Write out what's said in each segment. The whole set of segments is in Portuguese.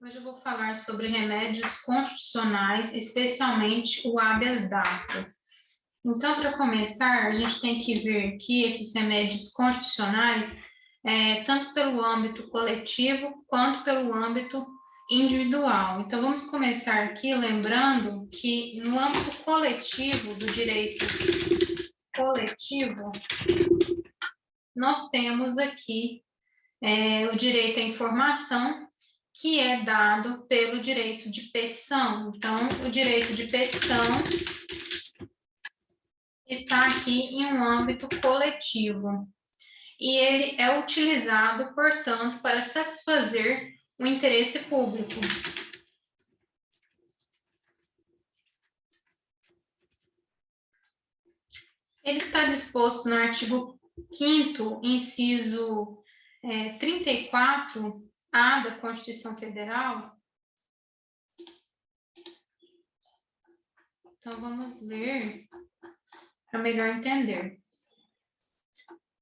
Hoje eu vou falar sobre remédios constitucionais, especialmente o habeas data. Então, para começar, a gente tem que ver que esses remédios constitucionais, tanto pelo âmbito coletivo quanto pelo âmbito individual. Então, vamos começar aqui lembrando que no âmbito coletivo, do direito coletivo, nós temos aqui o direito à informação, que é dado pelo direito de petição. Então, o direito de petição está aqui em um âmbito coletivo. E ele é utilizado, portanto, para satisfazer o interesse público. Ele está disposto no artigo 5º, inciso 34A da Constituição Federal. Então, vamos ler para melhor entender.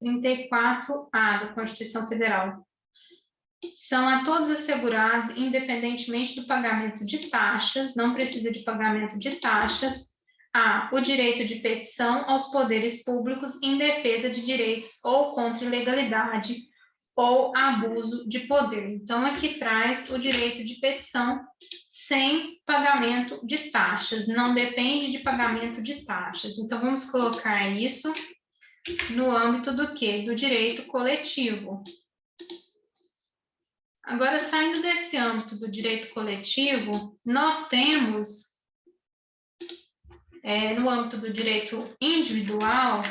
34A da Constituição Federal. São a todos assegurados, independentemente do pagamento de taxas, não precisa de pagamento de taxas, o direito de petição aos poderes públicos em defesa de direitos ou contra ilegalidade ou abuso de poder. Então, aqui traz o direito de petição sem pagamento de taxas, não depende de pagamento de taxas. Então, vamos colocar isso no âmbito do quê? Do direito coletivo. Agora, saindo desse âmbito do direito coletivo, nós temos, no âmbito do direito individual,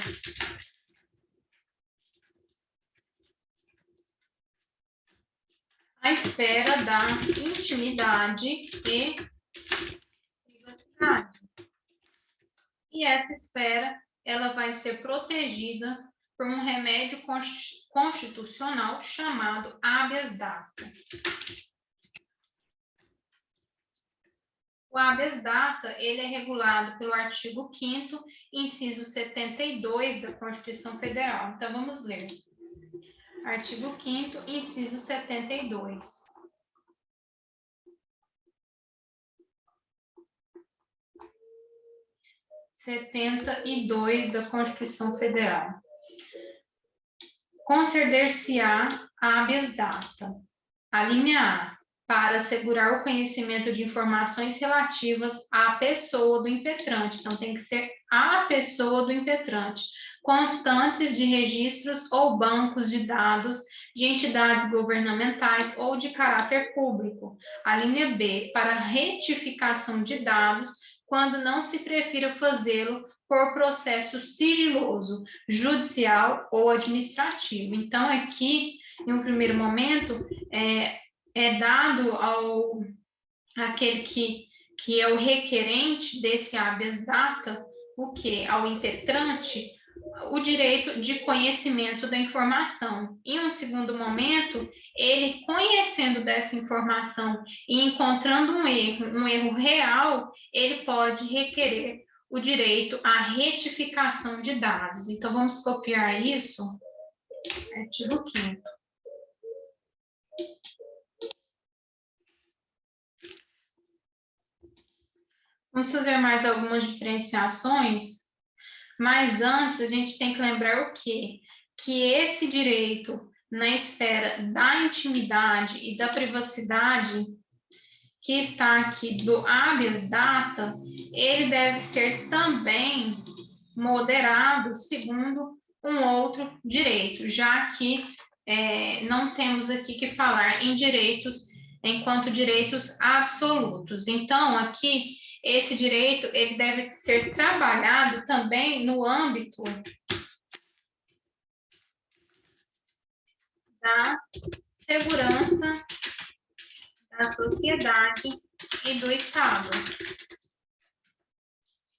a esfera da intimidade e privacidade. E essa esfera, ela vai ser protegida por um remédio constitucional chamado habeas data. O habeas data, ele é regulado pelo artigo 5º, inciso 72 da Constituição Federal. Então, vamos ler. Artigo 5º, inciso 72. Da Constituição Federal. Conceder-se-á habeas data. A linha A, para assegurar o conhecimento de informações relativas à pessoa do impetrante. Então, tem que ser a pessoa do impetrante, constantes de registros ou bancos de dados de entidades governamentais ou de caráter público. A linha B, para retificação de dados, quando não se prefira fazê-lo por processo sigiloso, judicial ou administrativo. Então, aqui, em um primeiro momento, é dado ao aquele que é o requerente desse habeas data, o que? Ao impetrante, o direito de conhecimento da informação. Em um segundo momento, ele conhecendo dessa informação e encontrando um erro real, ele pode requerer o direito à retificação de dados. Então, vamos copiar isso, artigo 5º. Vamos fazer mais algumas diferenciações, mas antes a gente tem que lembrar o quê? Que esse direito na esfera da intimidade e da privacidade, que está aqui do habeas data, ele deve ser também moderado segundo um outro direito, já que não temos aqui que falar em direitos enquanto direitos absolutos. Então, aqui, esse direito ele deve ser trabalhado também no âmbito da segurança da sociedade e do Estado.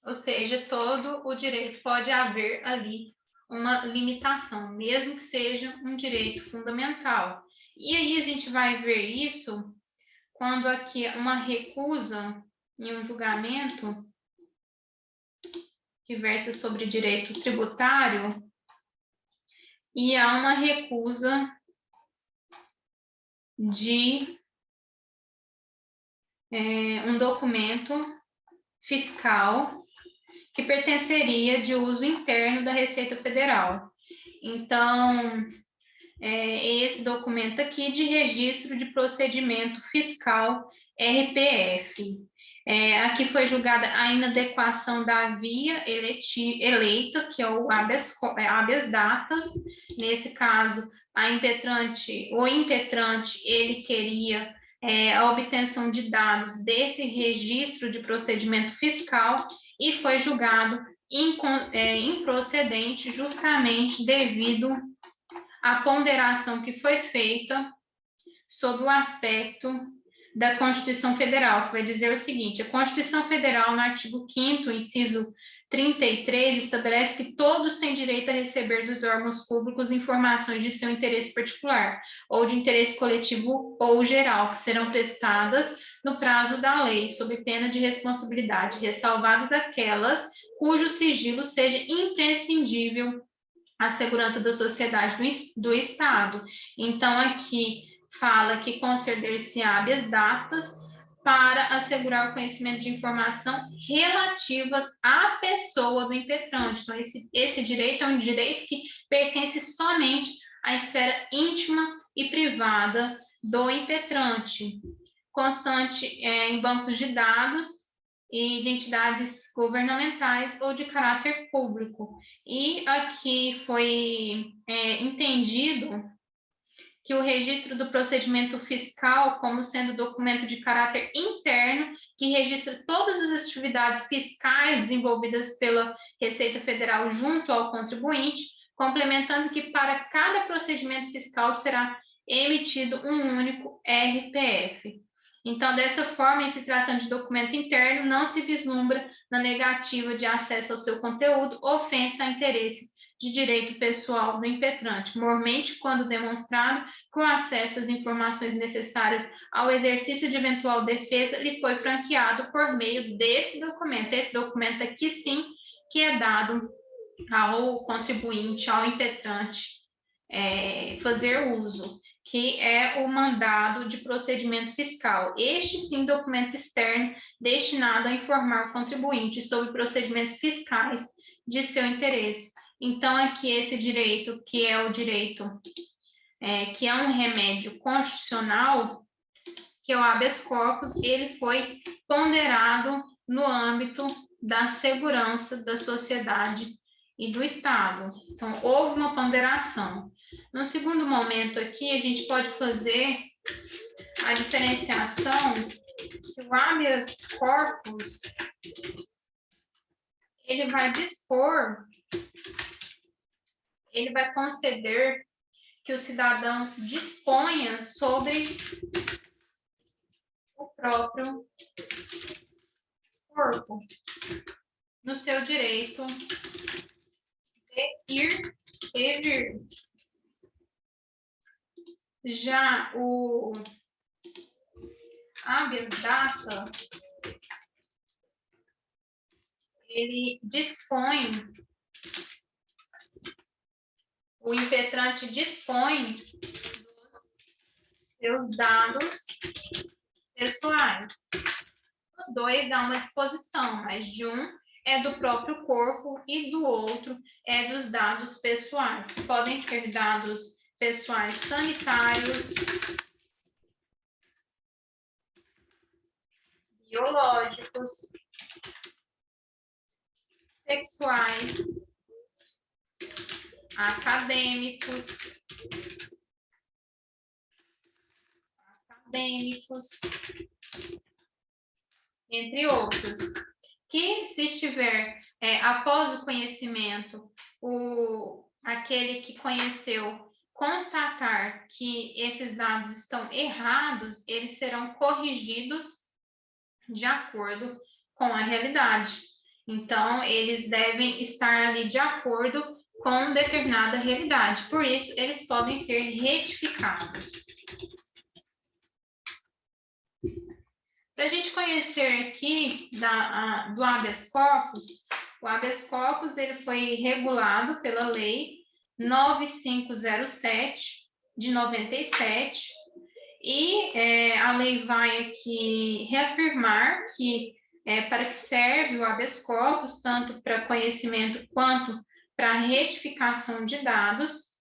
Ou seja, todo o direito pode haver ali uma limitação, mesmo que seja um direito fundamental. E aí a gente vai ver isso quando aqui uma recusa em um julgamento que versa sobre direito tributário e há uma recusa de um documento fiscal que pertenceria de uso interno da Receita Federal. Então, esse documento aqui de registro de procedimento fiscal, RPF. Aqui foi julgada a inadequação da via eleita, que é o habeas datas. Nesse caso, o impetrante, ele queria a obtenção de dados desse registro de procedimento fiscal e foi julgado improcedente justamente devido à ponderação que foi feita sob o aspecto da Constituição Federal, que vai dizer o seguinte: a Constituição Federal, no artigo 5º, inciso 33, estabelece que todos têm direito a receber dos órgãos públicos informações de seu interesse particular ou de interesse coletivo ou geral, que serão prestadas no prazo da lei, sob pena de responsabilidade, ressalvadas aquelas cujo sigilo seja imprescindível à segurança da sociedade do Estado. Então, aqui fala que conceder-se habeas datas para assegurar o conhecimento de informação relativas à pessoa do impetrante. Então, esse direito é um direito que pertence somente à esfera íntima e privada do impetrante, constante em bancos de dados e de entidades governamentais ou de caráter público. E aqui foi entendido que o registro do procedimento fiscal, como sendo documento de caráter interno, que registra todas as atividades fiscais desenvolvidas pela Receita Federal junto ao contribuinte, complementando que para cada procedimento fiscal será emitido um único RPF. Então, dessa forma, em se tratando de documento interno, não se vislumbra na negativa de acesso ao seu conteúdo ofensa a interesse de direito pessoal do impetrante, mormente quando demonstrado que o acesso às informações necessárias ao exercício de eventual defesa lhe foi franqueado por meio desse documento. Esse documento aqui, sim, que é dado ao contribuinte, ao impetrante, fazer uso, que é o mandado de procedimento fiscal. Este, sim, documento externo destinado a informar o contribuinte sobre procedimentos fiscais de seu interesse. Então, aqui esse direito, que é o direito, que é um remédio constitucional, que é o habeas corpus, ele foi ponderado no âmbito da segurança da sociedade e do Estado. Então, houve uma ponderação. No segundo momento aqui, a gente pode fazer a diferenciação que o habeas corpus, ele vai dispor, ele vai conceder que o cidadão disponha sobre o próprio corpo, no seu direito de ir e vir. Já o habeas data, ele dispõe, o impetrante dispõe dos seus dados pessoais. Os dois há uma disposição, mas de um é do próprio corpo e do outro é dos dados pessoais. Podem ser dados pessoais sanitários, biológicos, sexuais, acadêmicos, entre outros, que se estiver após o conhecimento, aquele que conheceu constatar que esses dados estão errados, eles serão corrigidos de acordo com a realidade. Então, eles devem estar ali de acordo com determinada realidade. Por isso, eles podem ser retificados. Para a gente conhecer aqui do habeas corpus, o habeas corpus ele foi regulado pela Lei 9507 de 97 E a lei vai aqui reafirmar que para que serve o habeas corpus, tanto para conhecimento quanto para retificação de dados.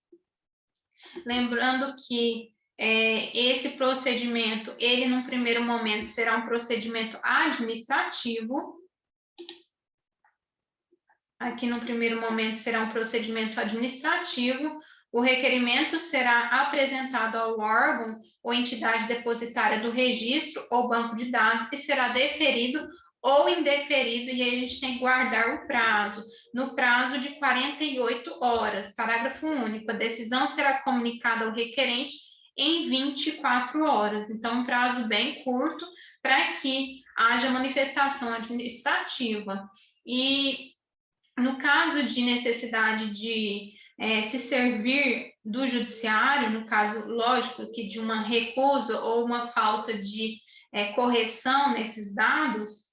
Lembrando que esse procedimento, ele num primeiro momento será um procedimento administrativo. Aqui no primeiro momento será um procedimento administrativo. O requerimento será apresentado ao órgão ou entidade depositária do registro ou banco de dados e será deferido ou indeferido, e aí a gente tem que guardar o prazo, no prazo de 48 horas. Parágrafo único, a decisão será comunicada ao requerente em 24 horas. Então, um prazo bem curto para que haja manifestação administrativa. E no caso de necessidade de se servir do judiciário, no caso, lógico, que de uma recusa ou uma falta de correção nesses dados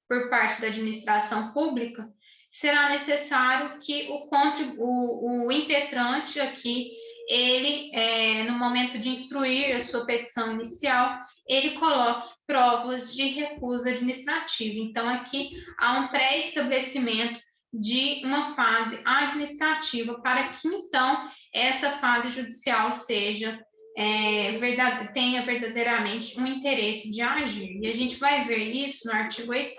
por parte da administração pública, será necessário que o impetrante aqui, ele, no momento de instruir a sua petição inicial, ele coloque provas de recusa administrativa. Então, aqui há um pré-estabelecimento de uma fase administrativa para que, então, essa fase judicial seja tenha verdadeiramente um interesse de agir. E a gente vai ver isso no artigo 8º.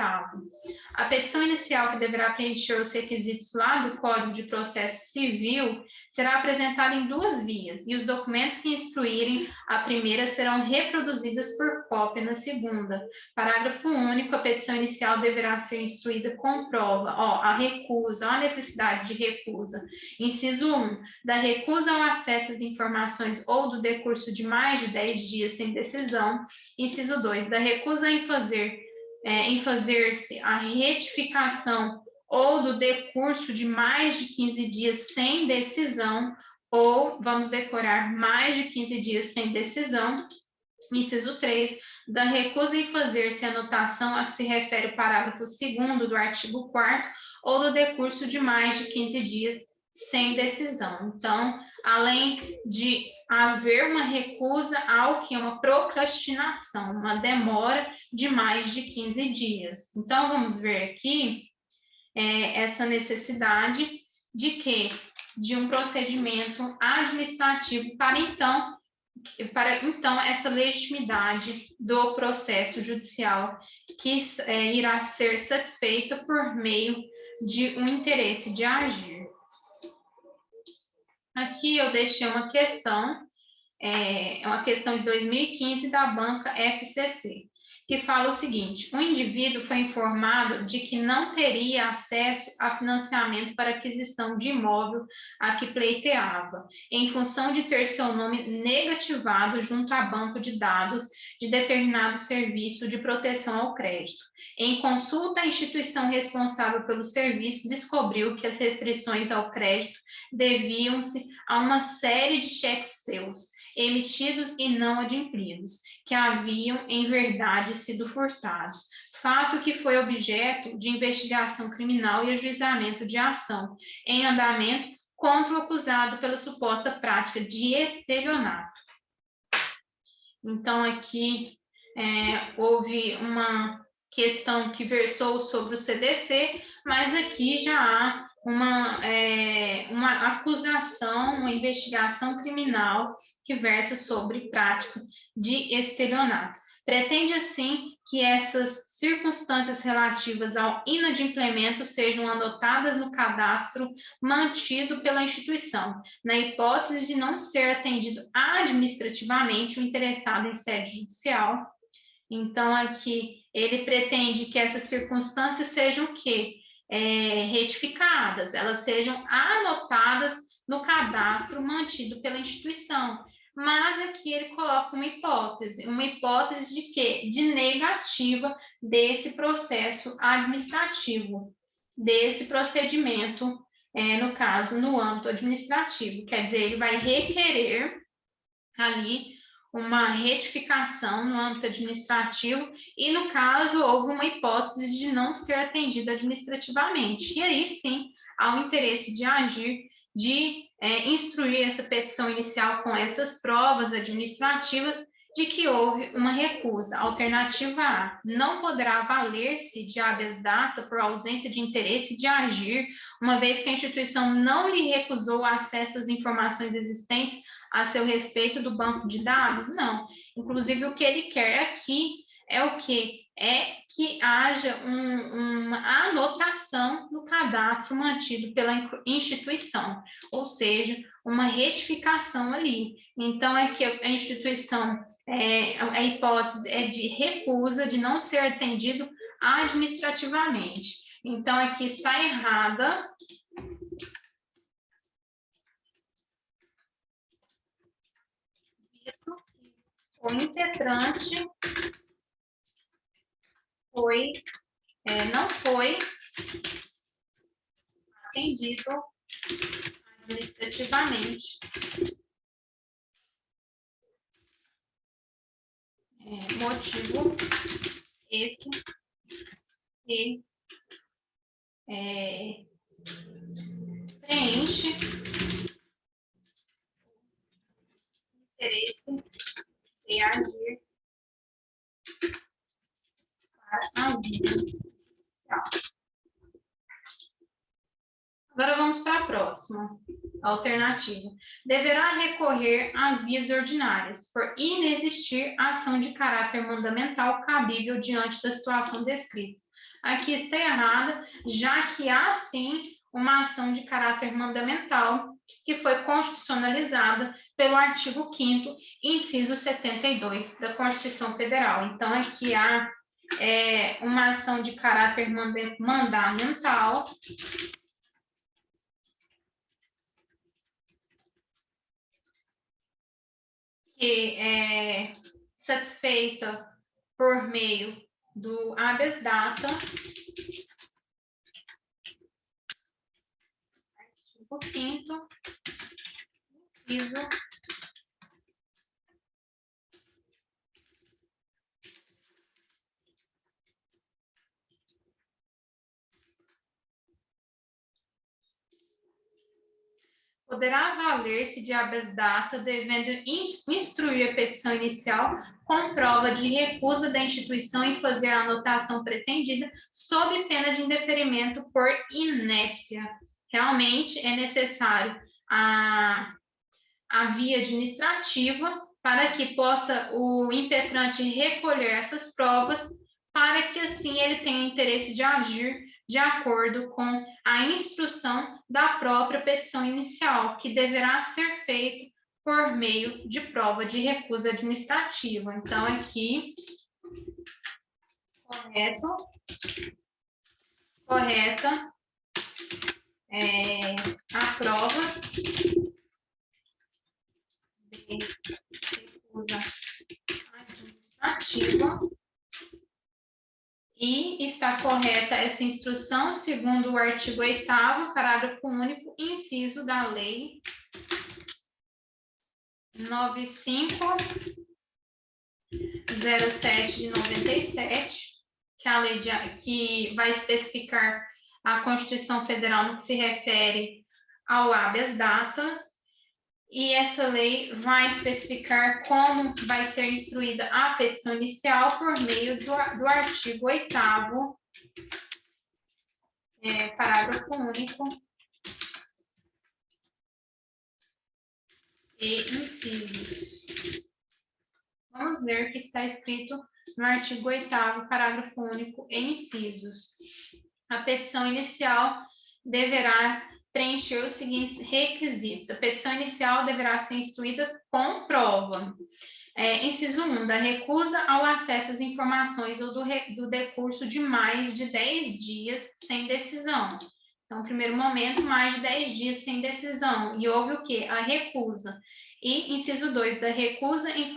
A petição inicial, que deverá preencher os requisitos lá do Código de Processo Civil, será apresentada em 2 vias, e os documentos que instruírem a primeira serão reproduzidos por cópia na segunda. Parágrafo único, a petição inicial deverá ser instruída com prova, a recusa, a necessidade de recusa. Inciso 1, da recusa ao acesso às informações ou do decurso de mais de 10 dias sem decisão. Inciso 2, da recusa em fazer-se a retificação ou do decurso de mais de 15 dias sem decisão, ou, vamos decorar, mais de 15 dias sem decisão. Inciso 3, da recusa em fazer-se a anotação a que se refere o parágrafo 2º do artigo 4º, ou do decurso de mais de 15 dias sem decisão. Então, além de haver uma recusa, há o que é uma procrastinação, uma demora de mais de 15 dias. Então, vamos ver aqui essa necessidade de quê? De um procedimento administrativo para então essa legitimidade do processo judicial que irá ser satisfeita por meio de um interesse de agir. Aqui eu deixei uma questão, é uma questão de 2015 da banca FCC, que fala o seguinte: o indivíduo foi informado de que não teria acesso a financiamento para aquisição de imóvel a que pleiteava, em função de ter seu nome negativado junto a banco de dados de determinado serviço de proteção ao crédito. Em consulta, a instituição responsável pelo serviço descobriu que as restrições ao crédito deviam-se a uma série de cheques seus, emitidos e não adimplidos, que haviam, em verdade, sido furtados, fato que foi objeto de investigação criminal e ajuizamento de ação em andamento contra o acusado pela suposta prática de estelionato. Então, aqui houve uma questão que versou sobre o CDC, mas aqui já há uma acusação, uma investigação criminal que versa sobre prática de estelionato. Pretende, assim, que essas circunstâncias relativas ao inadimplemento sejam anotadas no cadastro mantido pela instituição, na hipótese de não ser atendido administrativamente o interessado em sede judicial. Então, aqui, ele pretende que essas circunstâncias sejam o quê? Retificadas, elas sejam anotadas no cadastro mantido pela instituição. Mas aqui ele coloca uma hipótese de quê? De negativa desse processo administrativo, desse procedimento, no caso, no âmbito administrativo. Quer dizer, ele vai requerer ali uma retificação no âmbito administrativo e, no caso, houve uma hipótese de não ser atendido administrativamente. E aí, sim, há um interesse de agir, de instruir essa petição inicial com essas provas administrativas de que houve uma recusa. Alternativa A, não poderá valer-se de habeas data por ausência de interesse de agir, uma vez que a instituição não lhe recusou acesso às informações existentes a seu respeito do banco de dados? Não. Inclusive, o que ele quer aqui é o quê? É que haja uma anotação no cadastro mantido pela instituição, ou seja, uma retificação ali. Então, é que a instituição, a hipótese é de recusa, de não ser atendido administrativamente. Então, aqui está errada. Visto que o impetrante não foi atendido administrativamente. Motivo esse que preenche interesse em agir para a vida. Agora vamos para a próxima alternativa. Deverá recorrer às vias ordinárias, por inexistir ação de caráter mandamental cabível diante da situação descrita. Aqui está errada, já que há sim uma ação de caráter mandamental que foi constitucionalizada pelo artigo 5º, inciso 72 da Constituição Federal. Então, aqui há uma ação de caráter mandamental que é satisfeita por meio do habeas data, artigo 5º, inciso poderá valer-se de habeas data, devendo instruir a petição inicial com prova de recusa da instituição em fazer a anotação pretendida, sob pena de indeferimento por inépcia. Realmente é necessário a via administrativa para que possa o impetrante recolher essas provas, para que assim ele tenha interesse de agir de acordo com a instrução da própria petição inicial, que deverá ser feita por meio de prova de recusa administrativa. Então, aqui, correta, há provas de recusa administrativa. E está correta essa instrução, segundo o artigo 8º, parágrafo único, inciso da Lei 9507 de 97, que é a lei que vai especificar a Constituição Federal no que se refere ao habeas data. E essa lei vai especificar como vai ser instruída a petição inicial por meio do artigo 8º, parágrafo único e incisos. Vamos ver o que está escrito no artigo 8º, parágrafo único e incisos. A petição inicial deverá preencher os seguintes requisitos. A petição inicial deverá ser instruída com prova. Inciso 1, da recusa ao acesso às informações ou do decurso de mais de 10 dias sem decisão. Então, no primeiro momento, mais de 10 dias sem decisão. E houve o quê? A recusa. E, inciso 2, da recusa em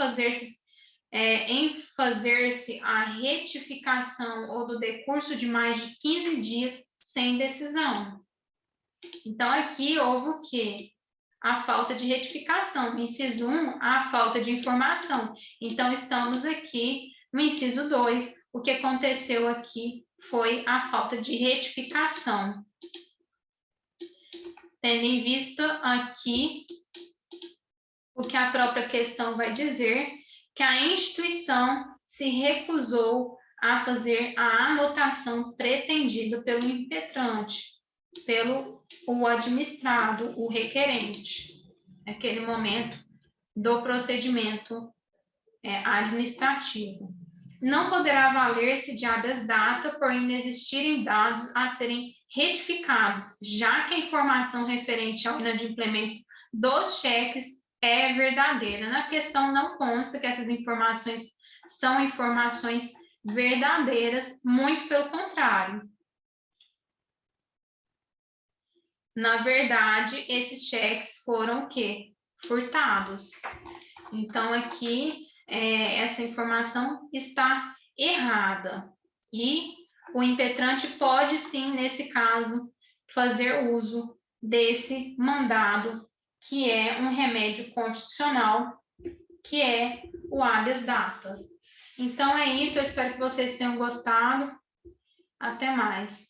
fazer-se a retificação ou do decurso de mais de 15 dias sem decisão. Então, aqui houve o quê? A falta de retificação. Inciso 1, a falta de informação. Então, estamos aqui no inciso 2. O que aconteceu aqui foi a falta de retificação. Tendo em vista aqui o que a própria questão vai dizer, que a instituição se recusou a fazer a anotação pretendida pelo impetrante, pelo o administrado, o requerente, naquele momento do procedimento administrativo. Não poderá valer-se de habeas data por inexistirem dados a serem retificados, já que a informação referente ao inadimplemento dos cheques é verdadeira. Na questão não consta que essas informações são informações verdadeiras, muito pelo contrário. Na verdade, esses cheques foram o quê? Furtados. Então, aqui, essa informação está errada. E o impetrante pode, sim, nesse caso, fazer uso desse mandado, que é um remédio constitucional, que é o habeas data. Então, é isso. Eu espero que vocês tenham gostado. Até mais.